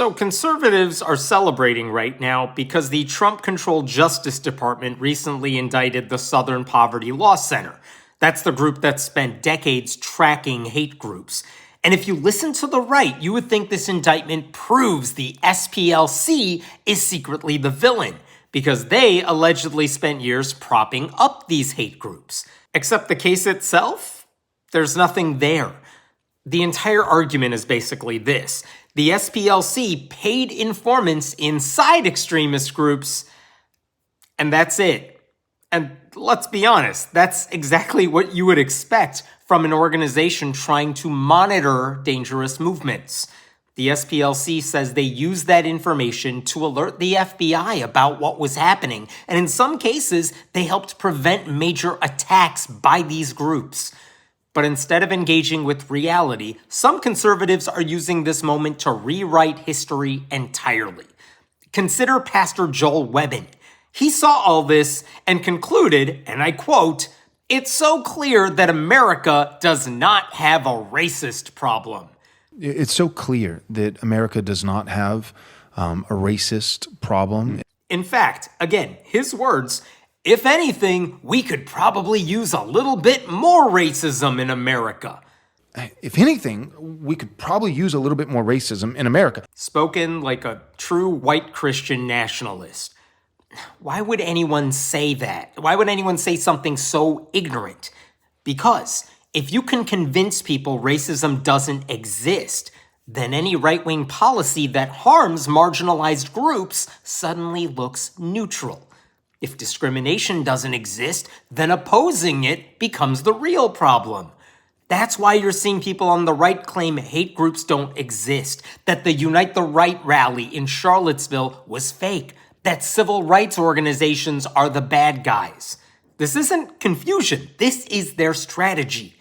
So conservatives are celebrating right now because the Trump-controlled Justice Department recently indicted the Southern Poverty Law Center. That's the group that spent decades tracking hate groups. And if you listen to the right, you would think this indictment proves the SPLC is secretly the villain, because they allegedly spent years propping up these hate groups. Except the case itself? There's nothing there. The entire argument is basically this. The SPLC paid informants inside extremist groups, and that's it. And let's be honest, that's exactly what you would expect from an organization trying to monitor dangerous movements. The SPLC says they used that information to alert the FBI about what was happening, and in some cases, they helped prevent major attacks by these groups. But instead of engaging with reality, some conservatives are using this moment to rewrite history entirely. Consider Pastor Joel Webbon. He saw all this and concluded, and I quote, "It's so clear that America does not have a racist problem." It's so clear that America does not have a racist problem. In fact, again, his words, "If anything, we could probably use a little bit more racism in America." If anything, we could probably use a little bit more racism in America. Spoken like a true white Christian nationalist. Why would anyone say that? Why would anyone say something so ignorant? Because if you can convince people racism doesn't exist, then any right-wing policy that harms marginalized groups suddenly looks neutral. If discrimination doesn't exist, then opposing it becomes the real problem. That's why you're seeing people on the right claim hate groups don't exist, that the Unite the Right rally in Charlottesville was fake, that civil rights organizations are the bad guys. This isn't confusion. This is their strategy.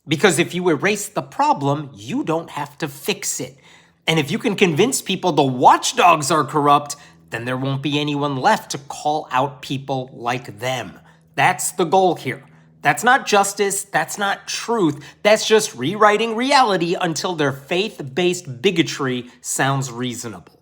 Because if you erase the problem, you don't have to fix it. And if you can convince people the watchdogs are corrupt, then there won't be anyone left to call out people like them. That's the goal here. That's not justice, that's not truth, that's just rewriting reality until their faith-based bigotry sounds reasonable.